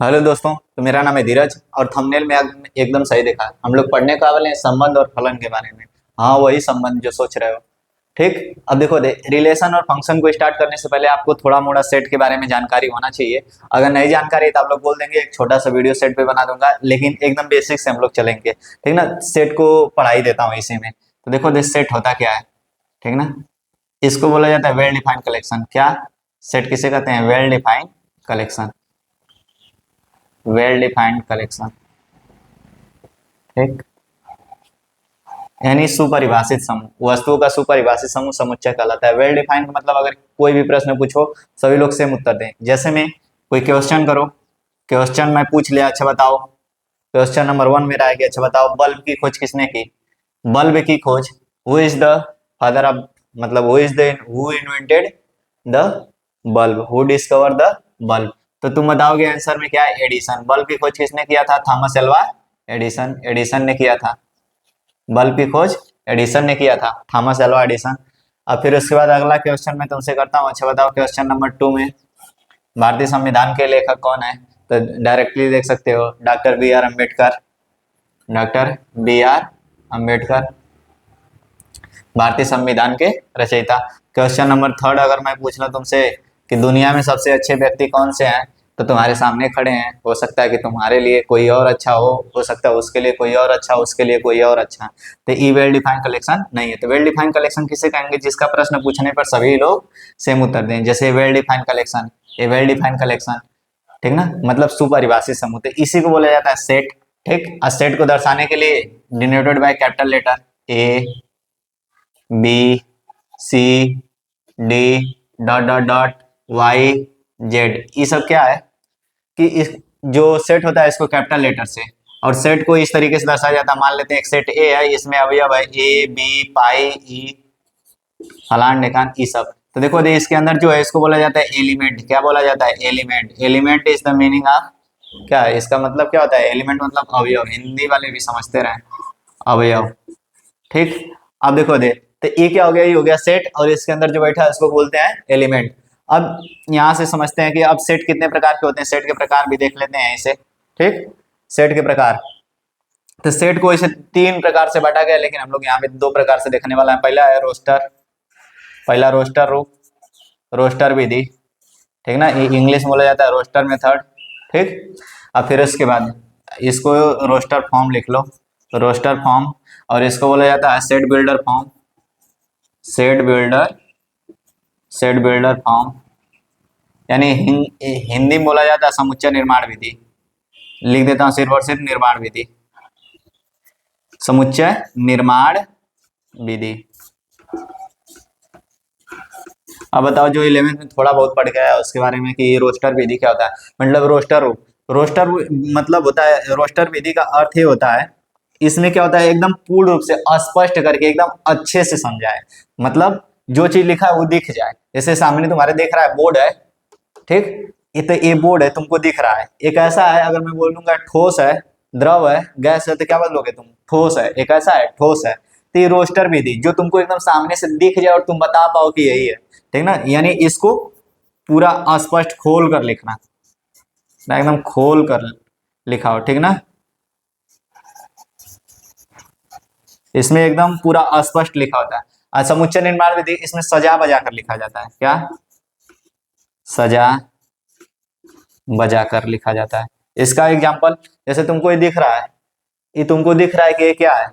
Hello दोस्तों, तो मेरा नाम है धीरज और थंबनेल में एकदम सही देखा। हम लोग पढ़ने का वाले हैं संबंध और फलन के बारे में। हाँ, वही संबंध जो सोच रहे हो। ठीक। अब देखो रिलेशन और फंक्शन को स्टार्ट करने से पहले आपको थोड़ा मोड़ा सेट के बारे में जानकारी होना चाहिए। अगर नहीं जानकारी है तो आप लोग बोल देंगे, एक छोटा सा वीडियो सेट पे बना दूंगा, लेकिन एकदम बेसिक से हम लोग चलेंगे। ठीक ना। सेट को पढ़ाई देता हूँ इसी में। तो देखो सेट होता क्या है। ठीक ना। इसको बोला जाता है वेल डिफाइंड कलेक्शन। क्या सेट किसे कहते हैं? Well defined collection. Well defined collection. ठीक। यानी सुपरिभाषित समूह, वस्तुओं का सुपरिभाषित समूह समुच्चय कहलाता है। वेल डिफाइंड मतलब अगर कोई भी प्रश्न पूछो सभी लोग सेम उत्तर दें। जैसे में कोई क्वेश्चन करो, क्वेश्चन मैं पूछ लिया, अच्छा बताओ। क्वेश्चन नंबर 1 मेरा है कि अच्छा बताओ बल्ब की खोज किसने की? बल्ब की खोज, who is the father of, मतलब who invented the bulb, who discover the bulb. तो तुम बताओगे आंसर में क्या है? एडिसन। बल्ब की खोज किसने किया था? Thomas Alva Edison. एडिसन ने किया था। बल्ब की खोज एडिसन ने किया था, थॉमस एल्वा एडिसन। अब फिर उसके बाद अगला क्वेश्चन मैं तुमसे करता हूँ। अच्छा बताओ क्वेश्चन नंबर 2 में भारतीय संविधान के लेखक कौन है? तो डायरेक्टली देख सकते हो, doctor B R Ambedkar. Doctor B R Ambedkar भारतीय संविधान के रचयिता। क्वेश्चन नंबर 3 अगर मैं पूछ लूं तुमसे कि दुनिया में सबसे अच्छे व्यक्ति कौन से हैं, तो तुम्हारे सामने खड़े हैं। हो सकता है कि तुम्हारे लिए कोई और अच्छा हो सकता है उसके लिए कोई और अच्छा, उसके लिए कोई और अच्छा। तो ई वेल डिफाइंड कलेक्शन नहीं है। तो वेल डिफाइंड कलेक्शन किसे कहेंगे? जिसका प्रश्न पूछने पर सभी लोग सेम उत्तर दें। जैसे वेल डिफाइंड कलेक्शन, ए वेल डिफाइंड कलेक्शन। ठीक ना, मतलब सुपरिभाषित समूह। तो इसी को बोला जाता है सेट। ठीक। और सेट को दर्शाने के लिए denoted by capital letter A, B, C, D, dot dot dot, Y, Z. ये सब क्या है कि इस जो सेट होता है इसको कैपिटल लेटर से, और सेट को इस तरीके से दर्शाया जाता है। मान लेते हैं एक सेट ए है, इसमें अवयव है ए, बी, पाई, ई, फलान ढेकान, ई सब। तो देखो इसके अंदर जो है इसको बोला जाता है एलिमेंट। क्या बोला जाता है? Element. Element is the meaning of, क्या है इसका मतलब? क्या होता है? एलिमेंट मतलब अवयव। हिंदी वाले भी समझते रहे, अवयव। ठीक। अब देखो तो ये क्या हो गया? ये हो गया सेट, और इसके अंदर जो बैठा है उसको बोलते हैं एलिमेंट। अब यहां से समझते हैं कि अब सेट कितने प्रकार के होते हैं। सेट के प्रकार भी देख लेते हैं इसे। ठीक। सेट के प्रकार, तो सेट को इसे 3 प्रकार से बांटा गया, लेकिन हम लोग यहाँ पे 2 प्रकार से देखने वाला है। पहला है रोस्टर, पहला रोस्टर रूप, रोस्टर विधि। ठीक ना, ये इंग्लिश में बोला जाता है रोस्टर मेथड। ठीक। अब फिर उसके बाद इसको रोस्टर फॉर्म लिख लो, रोस्टर फॉर्म। और इसको बोला जाता है set builder form, set builder, set builder form. यानी हिंदी में बोला जाता है समुच्चय निर्माण विधि। लिख देता हूं सिर्फ और सिर्फ निर्माण विधि, समुच्चय निर्माण विधि। अब बताओ जो 11th में थोड़ा बहुत पढ़ गया है उसके बारे में कि रोस्टर विधि क्या होता है। मतलब रोस्टर रूप, रोस्टर मतलब होता है, रोस्टर विधि का अर्थ ही होता है, इसमें क्या होता है एकदम पूर्ण रूप से स्पष्ट करके एकदम अच्छे से समझाए। मतलब जो चीज लिखा है वो दिख जाए। जैसे सामने तुम्हारे देख रहा है बोर्ड है, ठीक। ये तो ये बोर्ड है, तुमको दिख रहा है। एक ऐसा है, अगर मैं बोलूंगा ठोस है, द्रव है, गैस है, तो क्या बोलोगे तुम? ठोस है। एक ऐसा है ठोस है। तो ये रोस्टर विधि जो तुमको एकदम सामने से दिख जाए और तुम बता पाओ कि यही है। ठीक ना, यानी इसको पूरा स्पष्ट खोल कर लिखना, एकदम खोल कर लिखा हो। ठीक ना, इसमें एकदम पूरा स्पष्ट लिखा होता है। समुच्चय निर्माण विधि, इसमें सजा बजा कर लिखा जाता है। क्या? सजा बजा कर लिखा जाता है। इसका एग्जाम्पल, जैसे तुमको ये दिख रहा है, ये तुमको दिख रहा है कि ये क्या है?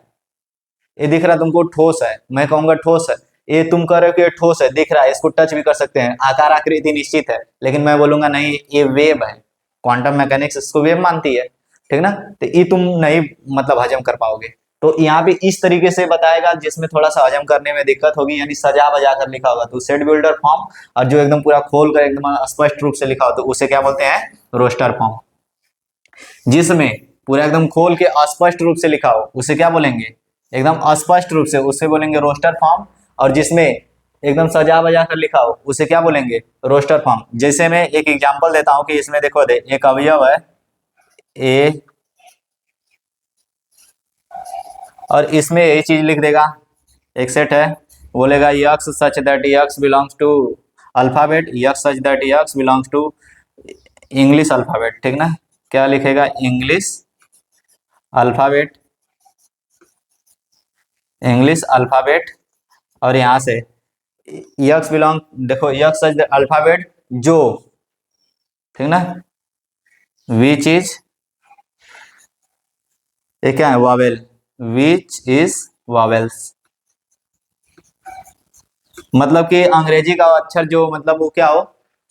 ये दिख रहा है तुमको ठोस है, मैं कहूंगा ठोस है। ये तुम कह रहे हो कि ये ठोस है, दिख रहा है, इसको टच भी कर सकते हैं, आकार आकृति निश्चित है, लेकिन मैं बोलूंगा नहीं ये वेव है। क्वांटम मैकेनिक्स इसको वेव मानती है। ठीक ना, तो ये तुम नहीं मतलब हजम कर पाओगे। तो यहाँ पे इस तरीके से बताएगा जिसमें थोड़ा सा हजम करने में दिक्कत होगी, यानी सजा बजा कर लिखा होगा तो सेट बिल्डर फॉर्म, और जो एकदम पूरा खोल कर एकदम स्पष्ट रूप से लिखा हो तो उसे क्या बोलते हैं? Roster form. जिसमें पूरा एकदम खोल के स्पष्ट रूप से लिखा हो उसे क्या बोलेंगे? एकदम स्पष्ट रूप से उसे बोलेंगे रोस्टर फॉर्म। और जिसमें एकदम सजा बजा कर लिखा हो उसे क्या बोलेंगे? Roster form. जैसे मैं एक एग्जांपल देता हूं कि इसमें देखो एक अवयव है ए, और इसमें यही चीज लिख देगा। एक सेट है, बोलेगा x such that x belongs to alphabet, x such that x belongs to English alphabet. ठीक ना, क्या लिखेगा, इंग्लिश अल्फाबेट, इंग्लिश अल्फाबेट, और यहाँ से यक्स बिलोंग, देखो यक्स अल्फाबेट जो, ठीक ना, विच इज, ये क्या है, वावेल, विच इज वावेल्स, मतलब कि अंग्रेजी का अक्षर जो, मतलब वो क्या हो,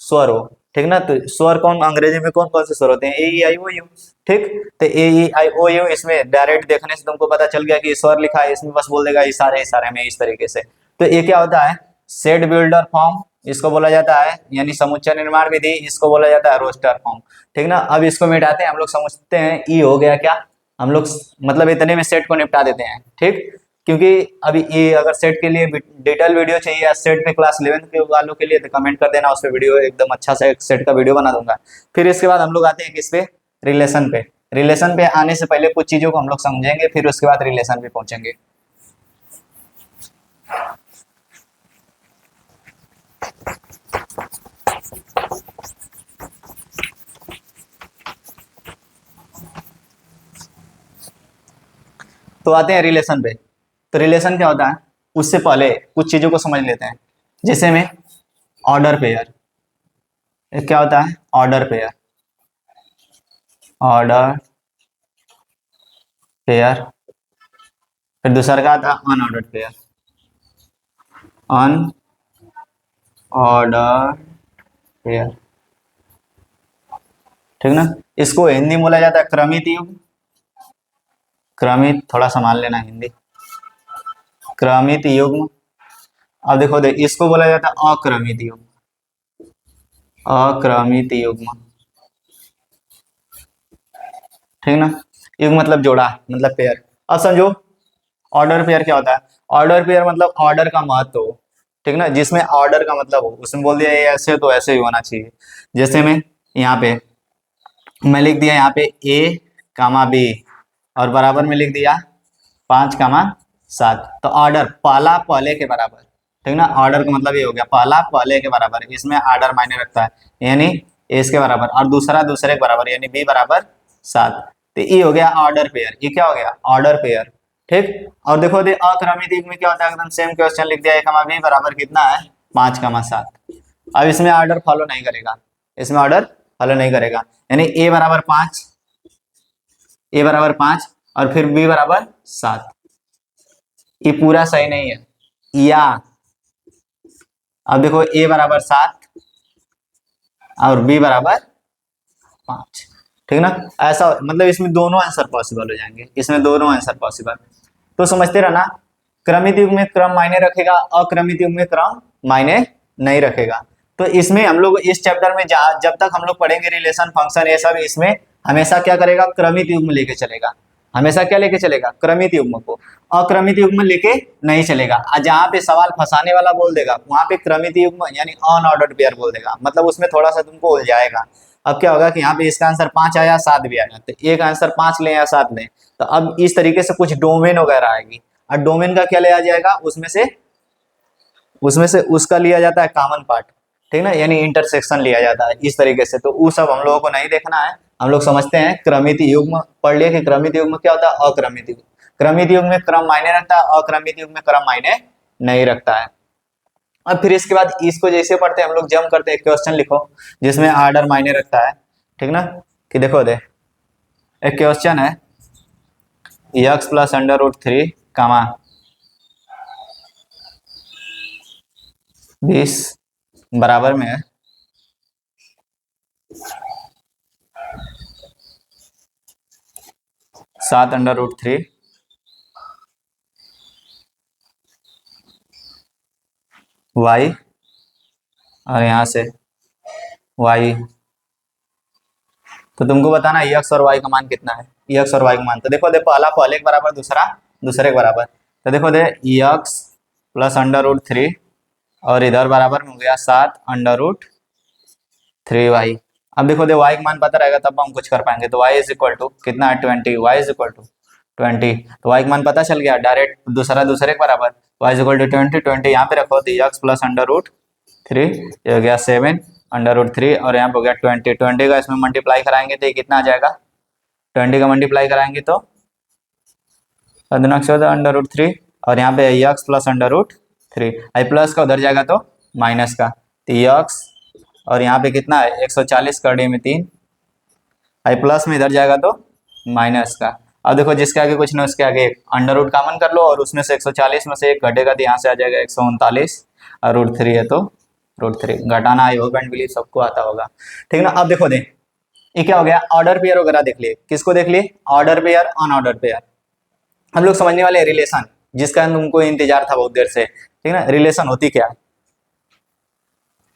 स्वर हो, ठीक ना। तो स्वर कौन, अंग्रेजी में कौन कौन से स्वर होते हैं, ए ई आई ओ यू, ठीक। तो ए ई आई ओ यू, इसमें डायरेक्ट देखने से तुमको पता चल गया कि स्वर लिखा है, इसमें बस बोल देगा इशारे इशारे में इस तरीके से। तो ये क्या होता है, सेट बिल्डर फॉर्म इसको बोला जाता है, यानी समुच्चय निर्माण विधि इसको बोला जाता है, रोस्टर फॉर्म, ठीक ना। अब इसको मिटाते हैं हम लोग, समझते हैं ई हो गया क्या, हम लोग मतलब इतने में सेट को निपटा देते हैं, ठीक। क्योंकि अभी ये अगर सेट के लिए डिटेल वीडियो चाहिए या सेट में क्लास 11 के वालों के लिए, तो कमेंट कर देना, उस पर वीडियो एकदम अच्छा सा एक सेट का वीडियो बना दूंगा। फिर इसके बाद हम लोग आते हैं किस पे, रिलेशन पे। रिलेशन पे आने से पहले कुछ चीजों को हम लोग समझेंगे, फिर उसके बाद रिलेशन पे पहुंचेंगे। तो आते हैं रिलेशन पे। तो रिलेशन क्या होता है, उससे पहले कुछ चीजों को समझ लेते हैं। जैसे में ऑर्डर पेयर, क्या होता है, ऑर्डर पेयर, ऑर्डर पेयर। फिर दूसरा क्या था, अनऑर्डर्ड पेयर, अनऑर्डर्ड पेयर, ठीक ना। इसको हिंदी में बोला जाता है क्रमित युग्म, क्रमित, थोड़ा संभाल लेना हिंदी, क्रमित युग्म। अब देखो इसको बोला जाता है अक्रमित युग्म, अक्रमित युग्म, ठीक ना। युग्म मतलब जोड़ा, मतलब पेयर। अब समझो ऑर्डर पेयर क्या होता है, ऑर्डर पेयर मतलब ऑर्डर का महत्व हो, ठीक ना, जिसमें ऑर्डर का मतलब हो, उसमें बोल दिया ये ऐसे तो ऐसे ही होना चाहिए। जैसे में यहाँ पे मैं लिख दिया, यहाँ पे ए कामा बी, और बराबर में लिख दिया 5 कामा 7, तो ऑर्डर पहला पहले के बराबर, ठीक ना। ऑर्डर का मतलब ये हो गया पहला पहले के बराबर, इसमें ऑर्डर मायने रखता है, यानी ए इसके बराबर और दूसरा दूसरे के बराबर, यानी बी बराबर 7। तो ये हो गया ऑर्डर पेयर, ये क्या हो गया, ऑर्डर पेयर, ठीक। और देखो अक्रमित युग्म में क्या होता है, एकदम सेम क्वेश्चन लिख दिया, ए कामा बी बराबर कितना है, 5 कामा 7। अब इसमें ऑर्डर फॉलो नहीं करेगा, इसमें ऑर्डर फॉलो नहीं करेगा, यानी ए बराबर 5, ए बराबर 5 और फिर बी बराबर 7, ये पूरा सही नहीं है, या अब देखो ए बराबर 7 और बी बराबर 5, ठीक ना। ऐसा मतलब इसमें दोनों आंसर पॉसिबल हो जाएंगे, इसमें दोनों आंसर पॉसिबल। तो समझते रहना, क्रमित युग्म में क्रम मायने रखेगा, अक्रमित युग्म में क्रम मायने नहीं रखेगा। तो इसमें हम लोग इस चैप्टर में जब तक हम लोग पढ़ेंगे रिलेशन फंक्शन ये सब, इसमें हमेशा क्या करेगा, क्रमित युग्म लेके चलेगा, हमेशा क्या लेके चलेगा, क्रमित युग्म को, अक्रमित युग्म लेके नहीं चलेगा। जहाँ पे सवाल फंसाने वाला बोल देगा वहां पे क्रमित युग्म यानी अनऑर्डर्ड पेयर बोल देगा, मतलब उसमें थोड़ा सा तुमको उलझाएगा। अब क्या होगा कि यहाँ पे इसका आंसर 5 आया 7 भी आया, तो एक आंसर 5 ले या 7 ले, तो अब इस तरीके से कुछ डोमेन वगैरह आएगी, और डोमेन का क्या लिया जाएगा, उसमें से उसका लिया जाता है कॉमन पार्ट, ठीक ना, यानी इंटरसेक्शन लिया जाता है इस तरीके से। तो वो सब हम लोगों को नहीं देखना है, हम लोग समझते हैं क्रमित युग्म पढ़ लिए कि क्रमित युग्म क्या होता है, अक्रमित युग्म, क्रमित युग्म में क्रम मायने रखता है, अक्रमित युग्म में क्रम मायने नहीं रखता है। अब फिर इसके बाद इसको जैसे पढ़ते हैं हम लोग, जम करते हैं, क्वेश्चन लिखो जिसमें ऑर्डर मायने रखता है, ठीक ना। कि देखो एक क्वेश्चन है, x प्लस अंडर रूट 3 कामा 20 बराबर में है 7 अंडर रूट 3 y, और यहाँ से y, तो तुमको बताना x और y का मान कितना है, x और y का मान। तो देखो पहला पहले के बराबर, दूसरा दूसरे के बराबर। तो देखो x प्लस अंडर रूट 3 और इधर बराबर में हो गया 7 अंडर रूट 3y। अब देखो y का मान पता रहेगा तब हम कुछ कर पाएंगे। तो y इज इक्वल टू कितना है, 20, y इज इक्वल टू 20। तो y का मान पता चल गया, डायरेक्ट दूसरा दूसरे के बराबर, y इज इक्वल टू 20, 20 यहाँ पे रखो, तो x प्लस अंडर रूट 3, ये हो गया 7 अंडर रूट 3 और यहाँ पे हो गया 20, 20 का इसमें मल्टीप्लाई कराएंगे तो ये कितना आ जाएगा, 20 का मल्टीप्लाई कराएंगे तो 14 √3 और यहाँ पे यक्स प्लस √3, आई प्लस का उधर जाएगा तो माइनस का, तो यक्स और यहाँ पे कितना है 140 कर डी में 3, आई प्लस में इधर जाएगा तो माइनस का। अब देखो जिसके आगे कुछ नहीं उसके आगे अंडर रूट कॉमन कर लो और उसमें से 140 में से एक घटेगा तो यहाँ से आ जाएगा 139 और √3 है तो √3 घटाना। आई होप एंड बिलीव सबको आता होगा, ठीक ना। अब देखो दे ये क्या हो गया, ऑर्डर पेयर वगैरह देख लिए, किसको देख लिए, ऑर्डर पेयर अनऑर्डर पेयर। हम लोग समझने वाले रिलेशन जिसका तुमको इंतजार था बहुत देर से, ठीक ना। रिलेशन होती क्या है,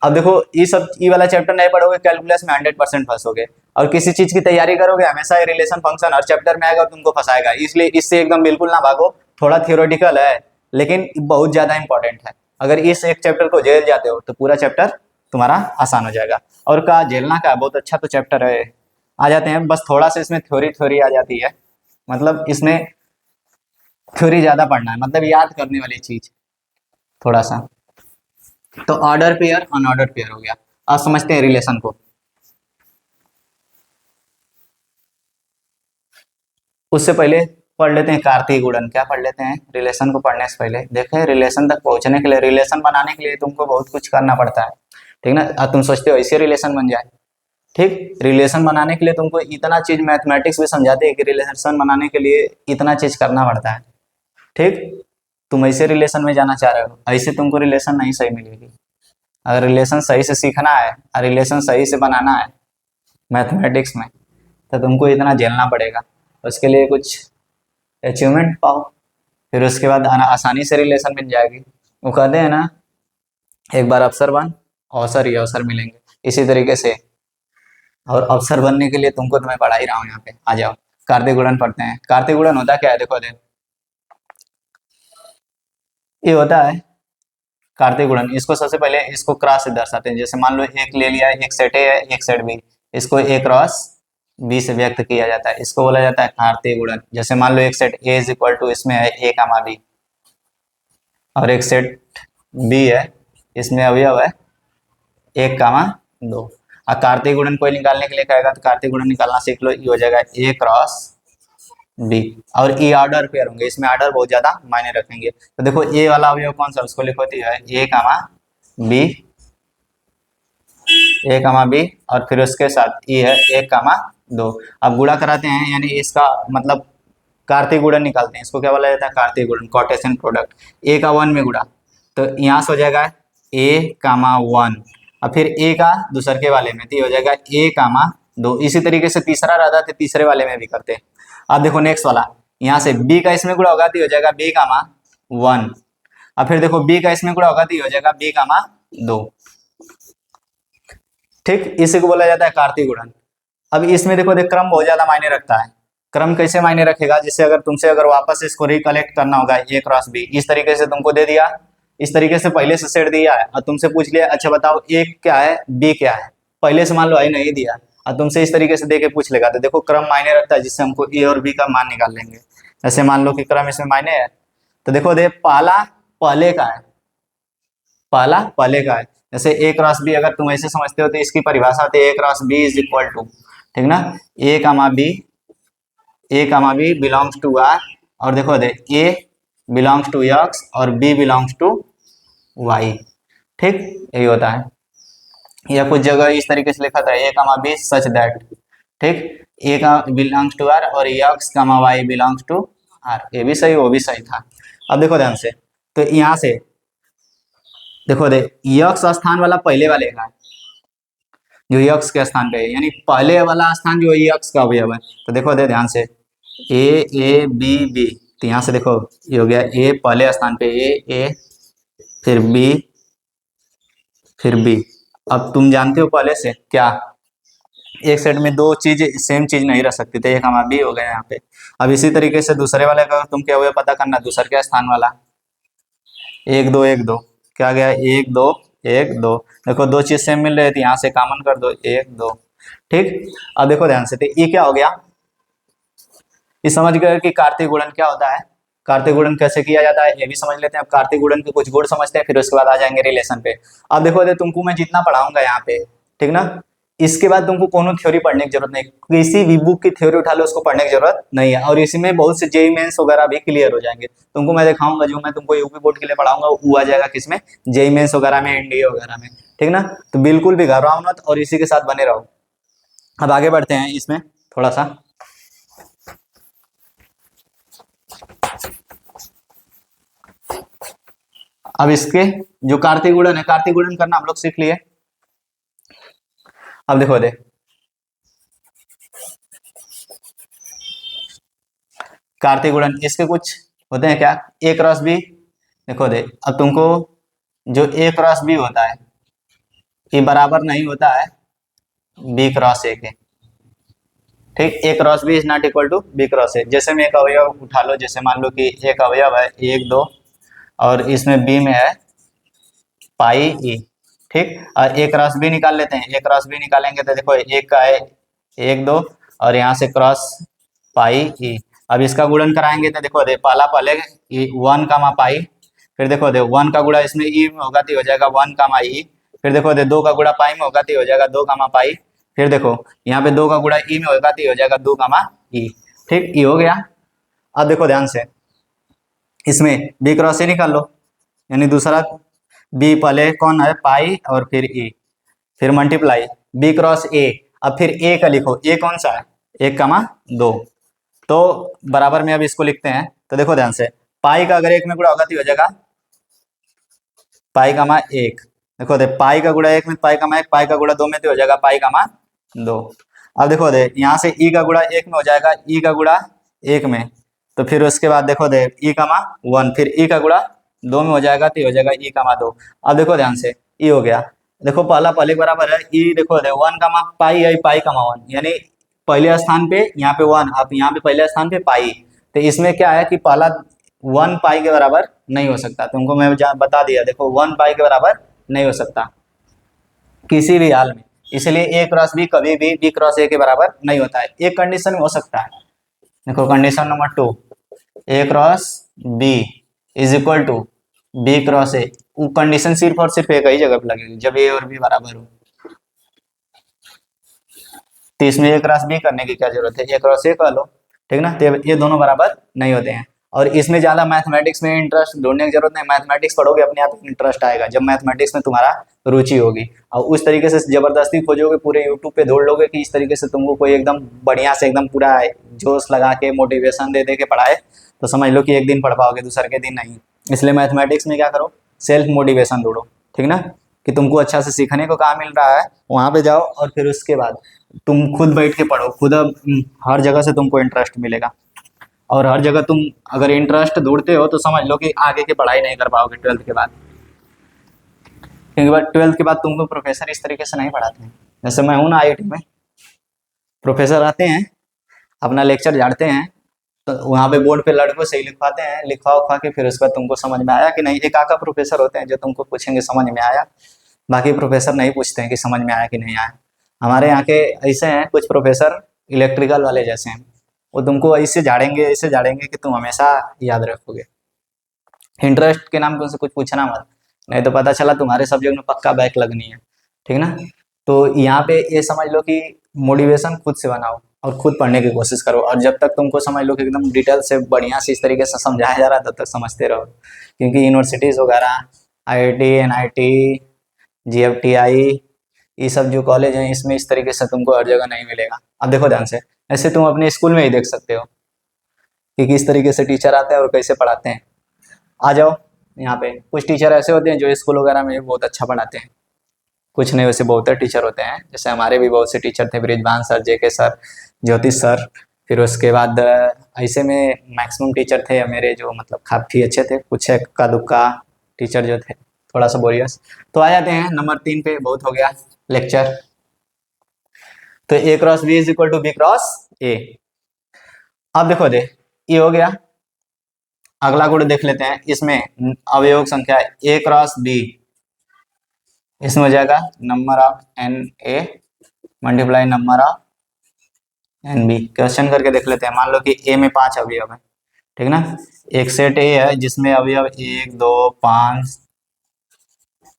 अब देखो ये वाला चैप्टर नहीं पढ़ोगे कैलकुलस में 100% फंसोगे, और किसी चीज की तैयारी करोगे हमेशा ये रिलेशन फंक्शन हर चैप्टर में आएगा और तुमको फंसाएगा, इसलिए इससे एकदम बिल्कुल ना भागो। थोड़ा थियोरेटिकल है लेकिन बहुत ज्यादा इंपॉर्टेंट है। अगर इस एक चैप्टर को झेल जाते हो तो पूरा चैप्टर तुम्हारा आसान हो जाएगा। और का झेलना का बहुत अच्छा तो चैप्टर है, आ जाते हैं बस थोड़ा सा इसमें थ्योरी आ जाती है, मतलब इसमें थ्योरी ज्यादा पढ़ना है, मतलब याद करने वाली चीज थोड़ा सा। तो ऑर्डर पेयर अनऑर्डर पेयर हो गया। अब समझते हैं रिलेशन को। उससे पहले पढ़ लेते हैं कार्तीय गुणन, क्या पढ़ लेते हैं रिलेशन को पढ़ने से पहले। देखें रिलेशन तक पहुंचने के लिए, रिलेशन बनाने के लिए तुमको बहुत कुछ करना पड़ता है, ठीक ना। अब तुम सोचते हो ऐसे रिलेशन बन जाए, ठीक। रिलेशन बनाने के लिए तुमको इतना चीज मैथमेटिक्स भी समझाते हैं कि रिलेशन बनाने के लिए इतना चीज करना पड़ता है, ठीक। तुम ऐसे रिलेशन में जाना चाह रहे हो, ऐसे तुमको रिलेशन नहीं सही मिलेगी। अगर रिलेशन सही से सीखना है और रिलेशन सही से बनाना है मैथमेटिक्स में तो तुमको इतना झेलना पड़ेगा। उसके लिए कुछ अचीवमेंट पाओ, फिर उसके बाद आसानी से रिलेशन मिल जाएगी। वो कहते हैं ना एक बार अफसर बन, अवसर ही अवसर मिलेंगे, इसी तरीके से। और अफसर बनने के लिए तुमको तो मैं पढ़ा ही रहा हूँ, यहाँ पे आ जाओ। कार्तीय गुणन पढ़ते हैं। कार्तीय गुणन होता क्या है, देखो ये होता है कार्तीय गुणन। इसको सबसे पहले इसको क्रॉस से दर्शाते हैं। जैसे मान लो एक ले लिया, एक सेट ए है एक सेट बी, इसको ए क्रॉस बी से व्यक्त किया जाता है, इसको बोला जाता है कार्तीय गुणन। जैसे मान लो एक set A is equal to इसमें है ए कामा बी, और एक सेट बी है इसमें अवयव है 1,2। और कार्तीय गुणन कोई निकालने के लिए कहेगा तो कार्तीय गुणन निकालना सीख लो, ये हो जाएगा ए क्रॉस बी। और ये ऑर्डर पेयर होंगे, इसमें ऑर्डर बहुत ज्यादा मायने रखेंगे। तो देखो ए वाला अवयव कौन सा, उसको लिखो तो है ए कामा बी, ए कामा बी, और फिर उसके साथ ये है 1,2। अब गुणा कराते हैं, यानी इसका मतलब कार्तीय गुणन निकालते हैं। इसको क्या बोला जाता है, कार्तीय गुणन, क्वोटेशन प्रोडक्ट। ए का 1 में गुणा तो यहाँ से हो जाएगा ए कामा 1, और फिर ए का दूसर के वाले में तो ये हो जाएगा ए कामा 2। इसी तरीके से तीसरा रहता है तीसरे वाले में भी करते हैं। अब देखो नेक्स्ट वाला, यहाँ से बी का इसमें गुणा होगा तो हो जाएगा बी कामा 1, और फिर देखो बी का इसमें गुणा होगा तो हो जाएगा बी कामा 2, ठीक। इसी को बोला जाता है कार्तीय गुणन। अब इसमें देखो क्रम बहुत ज्यादा मायने रखता है। क्रम कैसे मायने रखेगा, जैसे अगर तुमसे अगर वापस इसको रिकलेक्ट करना होगा ए क्रॉस बी, इस तरीके से तुमको दे दिया, इस तरीके से पहले से सेट दिया है और तुमसे पूछ लिया अच्छा बताओ ए क्या है बी क्या है, पहले से मान लो आई नहीं दिया और तुमसे इस तरीके से दे के पूछ लेगा, तो देखो क्रम मायने रखता है, जिससे हमको ए और बी का मान निकाल लेंगे। ऐसे मान लो कि क्रम इसमें मायने है, तो देखो दे पहला पहले का है, पहला पहले का है। जैसे ए क्रॉस बी अगर तुम ऐसे समझते हो तो इसकी परिभाषा होती है A cross B is equal to, ठीक ना, A comma B belongs to R, और देखो दे ए बिलोंग्स टू एक्स और बी बिलोंग्स टू वाई, ठीक। यही होता है। या कुछ जगह इस तरीके से लिखा था ए कामा बी सच दैट, ठीक, ए का बिलोंग्स टू आर और x comma y belongs to R, ये भी सही वो भी सही था। अब देखो ध्यान से, तो यहाँ से देखो दे यक्स स्थान वाला पहले वाले का है, जो यक्स के स्थान पे है, यानी पहले वाला स्थान जो यक्स का अवयव है। तो देखो दे ध्यान से ए बी बी, तो यहाँ से देखो ये हो गया ए पहले स्थान पे ए फिर बी फिर बी। अब तुम जानते हो पहले से क्या, एक सेट में दो चीज सेम चीज नहीं रह सकती, तो एक हमारा बी हो गया यहाँ पे। अब इसी तरीके से दूसरे वाले का तुम क्या हुआ पता करना, दूसरे के स्थान वाला 1 2 क्या गया 1 2 1 2, देखो दो चीज सेम मिल रही थी, यहाँ से कॉमन कर दो 1 2, ठीक। अब देखो ध्यान से, तो ये क्या हो गया, ये समझ गए कि कार्तीय गुणन क्या होता है, कार्तीय गुणन कैसे किया जाता है ये भी समझ लेते हैं। अब कार्तीय गुणन के कुछ गुण समझते हैं, फिर उसके बाद आ जाएंगे रिलेशन पे। अब देखो दे तुमको मैं जितना पढ़ाऊंगा यहाँ पे, ठीक ना, इसके बाद तुमको कोनो थ्योरी पढ़ने की जरूरत नहीं, किसी भी बुक की थ्योरी उठा लो उसको पढ़ने की जरूरत नहीं है। और इसी में बहुत से जेई मेंस वगैरह भी क्लियर हो जाएंगे। तुमको मैं दिखाऊंगा, जो मैं तुमको यूपी बोर्ड के लिए पढ़ाऊंगा वो आ जाएगा किसमें, जेई मेंस वगैरह में, एनडीए वगैरह में, ठीक ना। तो बिल्कुल भी घबराओ मत और इसी के साथ बने रहो। अब आगे बढ़ते हैं इसमें थोड़ा सा। अब इसके जो कार्तिक गुणन है, कार्तिक गुणन करना हम लोग सीख लिए। अब देखो दे, कार्तिक गुणन इसके कुछ होते हैं क्या, ए क्रॉस बी। देखो दे, अब तुमको जो ए क्रॉस बी होता है ये बराबर नहीं होता है बी क्रॉस ए के, ठीक। A cross B is not equal to B cross A. जैसे में एक अवयव उठा लो, जैसे मान लो कि एक अवयव है 1 2 और इसमें बी में है पाई ई, ठीक। और ए क्रॉस बी निकाल लेते हैं। ए क्रॉस बी निकालेंगे तो देखो एक का है 1 2 और यहाँ से क्रॉस पाई ई। अब इसका गुणन कराएंगे तो देखो दे, पहला पहले 1 कामा पाई, फिर देखो दे 1 का गुणा इसमें ई में होगा तो हो जाएगा 1 कामा ई। फिर देखो दे 2 का गुणा पाई में होगा तो हो जाएगा 2 कामा पाई। फिर देखो यहाँ पे 2 का गुणा ई में होगा तो हो जाएगा 2 कामा ई, ठीक। ई हो गया। अब देखो ध्यान से, इसमें बी क्रॉस ए निकाल लो, यानी दूसरा बी पहले कौन है पाई और फिर ई, फिर मल्टीप्लाई बी क्रॉस ए। अब फिर ए का लिखो, ए कौन सा है 1 कामा 2, तो बराबर में अब इसको लिखते हैं। तो देखो ध्यान से, पाई का अगर 1 में गुणा होगा तो हो जाएगा पाई कामा 1। देखो दे, पाई का गुणा 1 में पाई कामा 1, पाई का गुणा 2 में तो हो जाएगा पाई कामा 2। अब देखो दे, यहाँ से ई का गुणा 1 में हो जाएगा ई का गुणा 1 में, तो फिर उसके बाद देखो दे ई कामा 1, फिर ई का गुणा 2 में हो जाएगा तो हो जाएगा ई कामा 2। अब देखो ध्यान से, ई हो गया। देखो पहला पहले के बराबर है ई, देखो दे 1 कामा पाई है, पाई कामा 1, यानी पहले स्थान पे यहाँ पे 1, अब यहाँ पे पहले स्थान पे पाई। तो इसमें क्या है कि पहला 1 पाई के बराबर नहीं हो सकता, तुमको मैं बता दिया। देखो 1 पाई के बराबर नहीं हो सकता किसी भी हाल में, इसलिए ए क्रॉस बी कभी भी बी क्रॉस ए के बराबर नहीं होता है। एक कंडीशन में हो सकता है, देखो condition number 2, A cross B is equal to B cross A. वो कंडीशन सिर्फ और सिर्फ एक ही जगह पे लगेगी, जब ए और बी बराबर हो। तो इसमें ए क्रॉस बी करने की क्या जरूरत है, ए क्रॉस ए कर लो, ठीक ना। तो ये दोनों बराबर नहीं होते हैं। और इसमें ज्यादा मैथमेटिक्स में इंटरेस्ट ढूंढने की जरूरत नहीं, मैथमेटिक्स पढ़ोगे अपने आप इंटरेस्ट आएगा जब मैथमेटिक्स में तुम्हारा रुचि होगी। और उस तरीके से जबरदस्ती खोजोगे, पूरे यूट्यूब पे ढूंढ लोगे कि इस तरीके से तुमको कोई एकदम बढ़िया से एकदम पूरा जोश लगा के मोटिवेशन दे दे के पढ़ाए, तो समझ लो कि एक दिन पढ़ पाओगे, दूसरे के दिन नहीं। इसलिए मैथमेटिक्स में क्या करो, सेल्फ मोटिवेशन ढूंढो, ठीक ना, कि तुमको अच्छा से सीखने को कहाँ मिल रहा है वहां पे जाओ, और फिर उसके बाद तुम खुद बैठ के पढ़ो, खुद अब हर जगह से तुमको इंटरेस्ट मिलेगा। और हर जगह तुम अगर इंटरेस्ट ढूंढते हो तो समझ लो कि आगे की पढ़ाई नहीं कर पाओगे 12th के बाद, क्योंकि 12th के बाद तुमको प्रोफेसर इस तरीके से नहीं पढ़ाते हैं। जैसे मैं हूँ ना आईआईटी में, प्रोफेसर आते हैं अपना लेक्चर झाड़ते हैं, तो वहाँ पे बोर्ड पे लड़कों से ही लिखवाते हैं, लिखवा उखवा के फिर उसके बाद तुमको समझ में आया कि नहीं। एक आका प्रोफेसर होते हैं जो तुमको पूछेंगे समझ में आया, बाकी प्रोफेसर नहीं पूछते हैं कि समझ में आया कि नहीं आया। हमारे यहाँ के ऐसे हैं कुछ प्रोफेसर, इलेक्ट्रिकल वाले जैसे हैं, वो तुमको ऐसे झाड़ेंगे कि तुम हमेशा याद रखोगे। इंटरेस्ट के नाम पे उनसे कुछ पूछना मत, नहीं तो पता चला तुम्हारे सब्जेक्ट में पक्का बैक लगनी है, ठीक ना। तो यहाँ पे ये समझ लो कि मोटिवेशन खुद से बनाओ और खुद पढ़ने की कोशिश करो। और जब तक तुमको समझ लो कि एकदम डिटेल से बढ़िया से इस तरीके से समझाया जा रहा है तब तक समझते रहो, क्योंकि यूनिवर्सिटीज़ वगैरह आईआईटी एनआईटी जीएफटीआई ये सब जो कॉलेज हैं इसमें इस तरीके से तुमको हर जगह नहीं मिलेगा। अब देखो ध्यान से, ऐसे तुम अपने स्कूल में ही देख सकते हो कि किस तरीके से टीचर आते हैं और कैसे पढ़ाते हैं। आ जाओ यहाँ पे, कुछ टीचर ऐसे होते हैं जो स्कूल वगैरह में बहुत अच्छा पढ़ाते हैं, कुछ नहीं वैसे बहुत टीचर होते हैं। जैसे हमारे भी बहुत से टीचर थे, ब्रिजभान सर, जेके सर, ज्योतिष सर। फिर उसके बाद ऐसे में मैक्सिमम टीचर थे मेरे जो मतलब काफ़ी अच्छे थे, कुछ इक्का दुक्का टीचर जो थे थोड़ा सा बोरियस। तो आ जाते हैं नंबर 3 पे, बहुत हो गया लेक्चर। तो A cross B is equal to B cross A. अब देखो दे, ये हो गया। अगला गुण देख लेते हैं, इसमें अवयव संख्या ए क्रॉस बी, इसमें हो जाएगा number of n A multiply number of n B. Question करके देख लेते हैं। मान लो कि ए में 5 अवयव है, ठीक ना। एक सेट ए है जिसमें अवयव 1 2 5,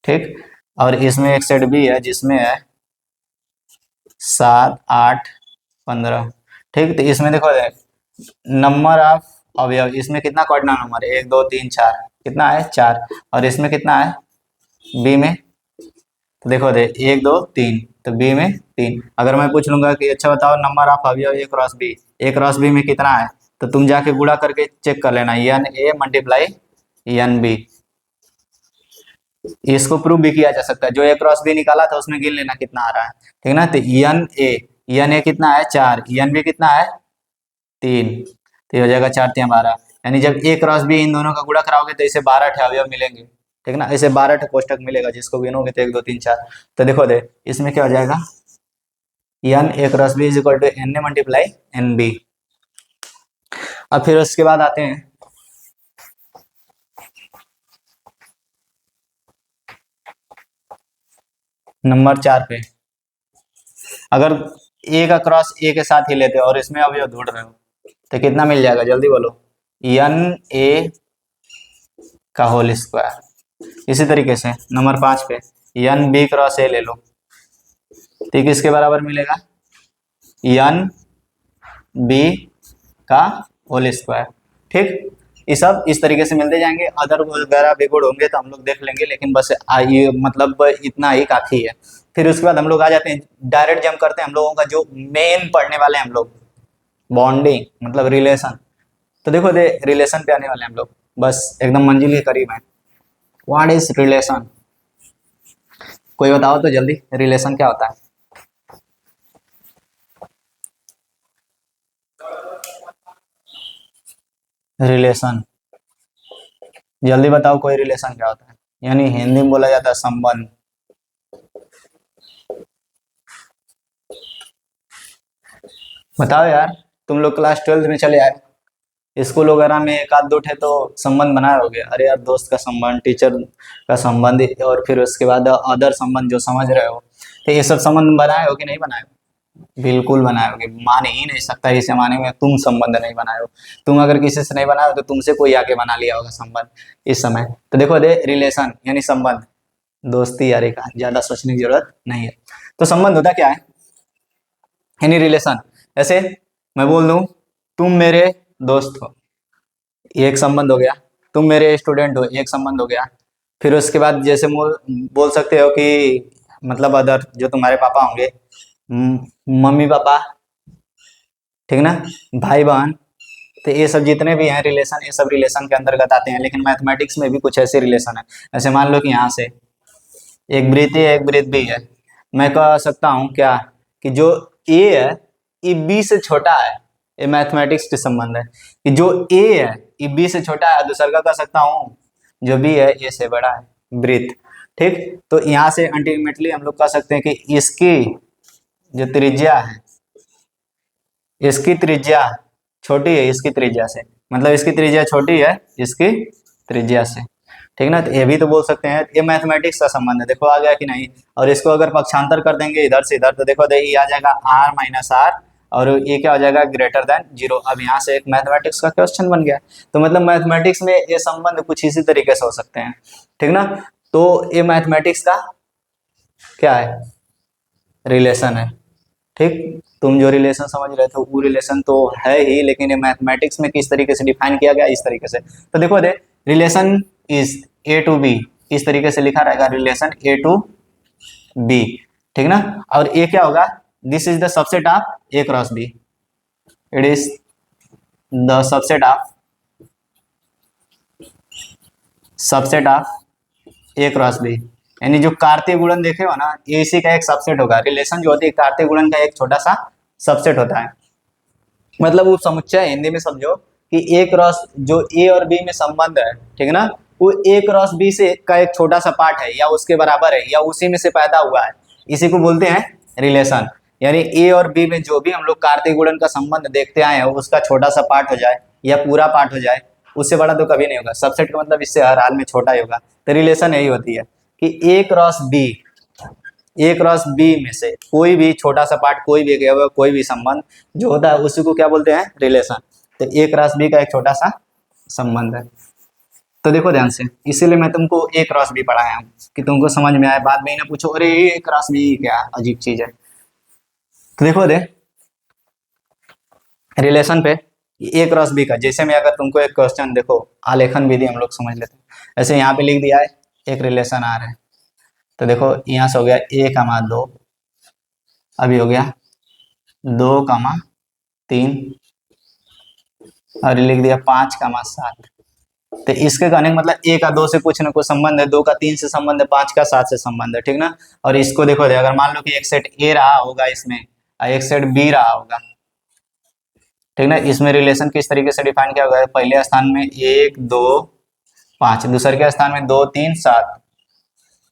ठीक। और इसमें एक सेट बी है जिसमें है 7 8 15। ठीक, तो इसमें देखो नंबर ऑफ अवयव, इसमें कितना कॉर्डिनल नंबर है, 1 2 3 4, कितना है 4, और इसमें कितना है बी में, तो देखो 1 2 3, तो बी में 3। अगर मैं पूछ लूंगा कि अच्छा बताओ नंबर ऑफ अवयव ए क्रॉस बी, ए क्रॉस बी में कितना है, तो तुम जाके गुणा करके चेक कर लेना, n A multiply n B. इसको प्रूव भी किया जा सकता है, जो ए क्रॉस बी निकाला था उसमें गिन लेना कितना आ रहा है, ठीक ना। तो एन ए कितना है 4, एन बी कितना है 3, तो ये हो जाएगा 4 3 12। यानी जब ए क्रॉस बी इन दोनों का गुणा कराओगे तो इसे 12 ठे अवयव मिलेंगे, ठीक ना। इसे 12 ठे कोष्टक मिलेगा, जिसको गिनोगे तो 1 2 3 4। तो देखो इसमें क्या हो जाएगा, n A cross B is equal to n A multiply n B. अब फिर उसके बाद आते हैं नंबर 4 पे। अगर ए का क्रॉस ए के साथ ही लेते हो और इसमें अवयव ढूंढ रहे हो तो कितना मिल जाएगा, जल्दी बोलो, एन ए का होल स्क्वायर। इसी तरीके से नंबर 5 पे एन बी क्रॉस ए ले लो, तो किसके बराबर मिलेगा, एन बी का होल स्क्वायर। ठीक, ये सब इस तरीके से मिलते जाएंगे, अदर वगैरह भी गुण होंगे तो हम लोग देख लेंगे, लेकिन बस ये मतलब इतना ही काफी है। फिर उसके बाद हम लोग आ जाते हैं, डायरेक्ट जंप करते हैं हम लोगों का जो मेन पढ़ने वाले हैं हम लोग, बॉन्डिंग मतलब रिलेशन। तो देखो रिलेशन पे आने वाले हैं हम लोग, बस एकदम मंजिल के करीब है। व्हाट इज रिलेशन, कोई बताओ तो जल्दी, रिलेशन क्या होता है। रिलेशन जल्दी बताओ, कोई रिलेशन क्या होता है, यानी हिंदी में बोला जाता है संबंध। बताओ यार, तुम लोग क्लास 12th में चले आए, स्कूल वगैरह में एक आध दो ठे तो संबंध बनाए होगे, अरे यार दोस्त का संबंध, टीचर का संबंध, और फिर उसके बाद अदर संबंध जो समझ रहे हो, तो ये सब संबंध बनाए हो कि नहीं बनाए हो, बिल्कुल बनाए होगे, मान ही नहीं सकता इस जमाने में तुम संबंध नहीं बनाए हो। तुम अगर किसी से नहीं बनाए हो तो तुमसे कोई आके बना लिया होगा संबंध इस समय। तो देखो रिलेशन यानी संबंध, दोस्ती यारी का, ज्यादा सोचने की जरूरत नहीं है। तो संबंध होता क्या है, यानी रिलेशन। ऐसे मैं बोल दूं तुम मेरे दोस्त हो, एक संबंध हो गया, तुम मेरे स्टूडेंट हो, एक संबंध हो गया। फिर उसके बाद जैसे बोल सकते हो कि मतलब अदर जो तुम्हारे पापा होंगे, मम्मी पापा, ठीक ना, भाई बहन, तो ये सब जितने भी हैं रिलेशन, ये सब रिलेशन के अंतर्गत आते हैं। लेकिन मैथमेटिक्स में भी कुछ ऐसे रिलेशन है, ऐसे मान लो कि यहाँ से एक वृत्त है एक वृत्त बी है, मैं कह सकता हूँ क्या कि जो ए है ये बी से छोटा है, ये मैथमेटिक्स के संबंध है कि जो ए है ये बी से छोटा है। दूसरा का कह सकता हूँ जो बी है ए से बड़ा है, वृत्त। ठीक, तो यहाँ से अल्टीमेटली हम लोग कह सकते हैं कि इसकी जो त्रिज्या है, इसकी त्रिज्या छोटी है इसकी त्रिज्या से, मतलब इसकी त्रिज्या छोटी है इसकी त्रिज्या से, ठीक ना। तो ये भी तो बोल सकते हैं, ये मैथमेटिक्स का संबंध है, देखो आ गया कि नहीं। और इसको अगर पक्षांतर कर देंगे इधर से इधर तो देखो ये आ जाएगा r माइनस आर, और ये क्या हो जाएगा ग्रेटर देन 0। अब यहाँ से एक मैथमेटिक्स का क्वेश्चन बन गया। तो मतलब मैथमेटिक्स में ये संबंध कुछ इसी तरीके से हो सकते हैं, ठीक ना। तो ये मैथमेटिक्स का क्या है, रिलेशन है। ठीक, तुम जो रिलेशन समझ रहे थे वो रिलेशन तो है ही, लेकिन ये मैथमेटिक्स में किस तरीके से डिफाइन किया गया इस तरीके से। तो देखो relation is A to B, इस तरीके से लिखा रहेगा, रिलेशन ए टू बी, ठीक ना। और ए क्या होगा, this is the subset of A cross B, it is the subset of A cross B. यानी जो कार्तीय गुणन देखे हो ना, ये इसी का एक सबसेट होगा। रिलेशन जो होती है कार्तीय गुणन का एक छोटा सा सबसेट होता है। मतलब वो समुच्चय हिंदी में समझो कि ए क्रॉस जो ए और बी में संबंध है, ठीक ना, वो ए क्रॉस बी से का एक छोटा सा पार्ट है या उसके बराबर है या उसी में से पैदा हुआ है, इसी को बोलते हैं रिलेशन। यानी ए और बी में जो भी हम लोग कार्तीय गुणन का संबंध देखते आए हैं उसका छोटा सा पार्ट हो जाए या पूरा पार्ट हो जाए, उससे बड़ा तो कभी नहीं होगा। सबसेट का मतलब इससे हर हाल में छोटा ही होगा। तो रिलेशन यही होती है कि ए क्रॉस बी में से कोई भी छोटा सा पार्ट, कोई भी कोई भी संबंध जो होता है उसी को क्या बोलते हैं, रिलेशन। तो ए क्रॉस बी का एक छोटा सा संबंध है। तो देखो ध्यान से, इसीलिए मैं तुमको ए क्रॉस बी पढ़ाया हूँ कि तुमको समझ में आए, बाद में ही ना पूछो अरे ए क्रॉस बी क्या अजीब चीज है। तो देखो दे रिलेशन पे ए क्रॉस बी का, जैसे मैं अगर तुमको एक क्वेश्चन देखो आलेखन विधि हम लोग समझ लेते हैं। ऐसे यहाँ पे लिख दिया है एक रिलेशन आ रहा है, तो देखो यहाँ से हो गया 1,2, अभी हो गया 2,3, और लिख दिया 5,7। तो इसके कहने का मतलब 1 का 2 से कुछ ना कुछ संबंध है, 2 का 3 से संबंध है, 5 का 7 से संबंध है, ठीक ना। और इसको देखो दे, अगर मान लो कि एक सेट ए रहा होगा इसमें और एक सेट बी रहा होगा, ठीक ना। इसमें रिलेशन किस तरीके से डिफाइन किया होगा, पहले स्थान में 1, 2, 5, दूसरे के स्थान में 2, 3, 7,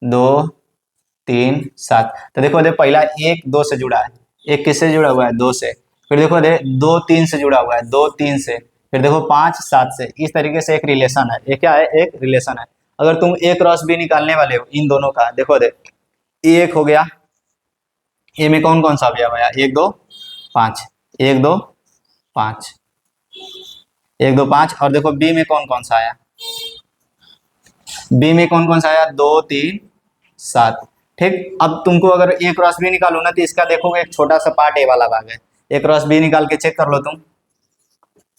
2, 3, 7। तो देखो दे पहला 1, 2 से जुड़ा है, एक किससे जुड़ा हुआ है 2 से, फिर देखो दे 2, 3 से जुड़ा हुआ है, 2, 3 से, फिर देखो 5, 7 से। इस तरीके से एक रिलेशन है, ये क्या है एक रिलेशन है। अगर तुम ए क्रॉस बी निकालने वाले हो इन दोनों का, देखो दे एक हो गया, ए में कौन कौन सा अवयव आया 1, 2, 5, 1, 2, 5, 1, 2, 5, और देखो बी में कौन कौन सा आया, बी में कौन कौन सा आया 2, 3, 7। ठीक, अब तुमको अगर ए क्रॉस बी निकालो ना, तो इसका देखोगे एक छोटा सा पार्ट ए वाला भाग है, ए क्रॉस बी निकाल के चेक कर लो तुम,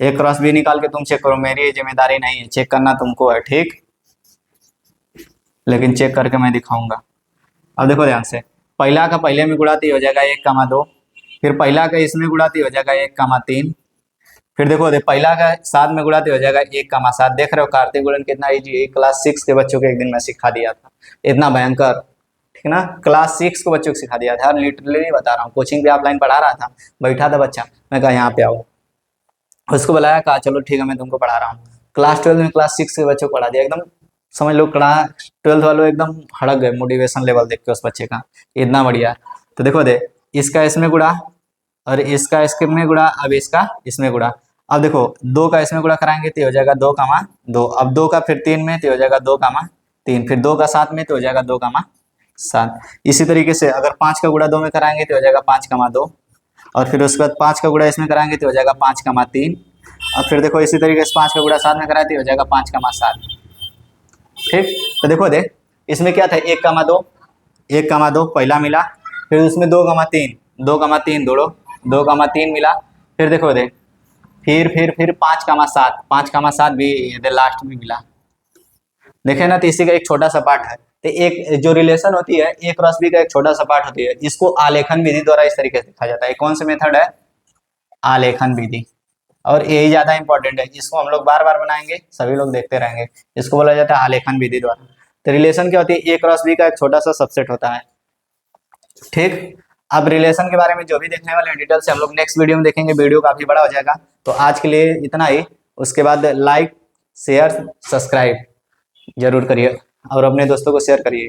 ए क्रॉस बी निकाल के तुम चेक करो, मेरी ये जिम्मेदारी नहीं है, चेक करना तुमको है, ठीक, लेकिन चेक करके मैं दिखाऊंगा। अब देखो ध्यान से, पहला का पहले में गुणाती हो जाएगा 1,2, फिर पहला का इसमें गुणाती हो जाएगा 1,3, फिर देखो दे पहला का 7 में गुणाती हो जाएगा 1,7। देख रहे हो कार्तीय गुणन कितना इजी है, क्लास 6 के बच्चों को एक दिन मैं सिखा दिया था, इतना भयंकर, ठीक ना। क्लास 6 के बच्चों को सिखा दिया था, लिटरली बता रहा हूँ, कोचिंग पे ऑफलाइन पढ़ा रहा था, बैठा था बच्चा, मैं कहा यहाँ पे आओ, उसको बुलाया, कहा चलो ठीक है मैं तुमको पढ़ा रहा हूँ। क्लास 12 में क्लास 6 के बच्चों को पढ़ा दिया, एकदम समझ लो क्लास 12 वालों एकदम हड़क गए, मोटिवेशन लेवल देख के उस बच्चे का, इतना बढ़िया। तो देखो दे इसका इसमें गुड़ा और इसका इसमें गुड़ा, अब इसका इसमें गुड़ा, अब देखो 2 का इसमें गुड़ा कराएंगे तो हो जाएगा 2,2, अब 2 का फिर 3 में तो हो जाएगा 2,3, फिर 2 का 7 में तो हो जाएगा 2,7। इसी तरीके से अगर 5 का गुड़ा 2 में कराएंगे तो हो जाएगा 5,2, और फिर उसके बाद 5 का गुड़ा इसमें कराएंगे तो हो जाएगा 5,3, और फिर देखो इसी तरीके से 5 का गुड़ा 7 में कराए तो हो जाएगा 5,7। ठीक, तो देखो दे इसमें क्या था 1,2, 1,2 पहला मिला, फिर उसमें 2,3, 2,3 जोड़ो, 2,3 मिला, फिर देखो दे फिर 5,7, 5,7 भी लास्ट में मिला, देखे ना। तो इसी का एक छोटा सा पार्ट है, तो एक जो रिलेशन होती है ए क्रॉस बी का एक छोटा सा पार्ट होती है, इसको आलेखन विधि द्वारा इस तरीके से लिखा जाता है। कौन सा मेथड है आलेखन विधि, और यही ज्यादा इंपॉर्टेंट है, इसको हम लोग बार बार बनाएंगे, सभी लोग देखते रहेंगे, इसको बोला जाता है आलेखन विधि द्वारा। तो रिलेशन क्या होती है, ए क्रॉस बी का एक छोटा सा सबसेट होता है। ठीक, अब रिलेशन के बारे में जो भी देखने वाले हैं डिटेल से हम लोग नेक्स्ट वीडियो में देखेंगे, वीडियो काफी बड़ा हो जाएगा, तो आज के लिए इतना ही। उसके बाद लाइक शेयर सब्सक्राइब जरूर करिए और अपने दोस्तों को शेयर करिए।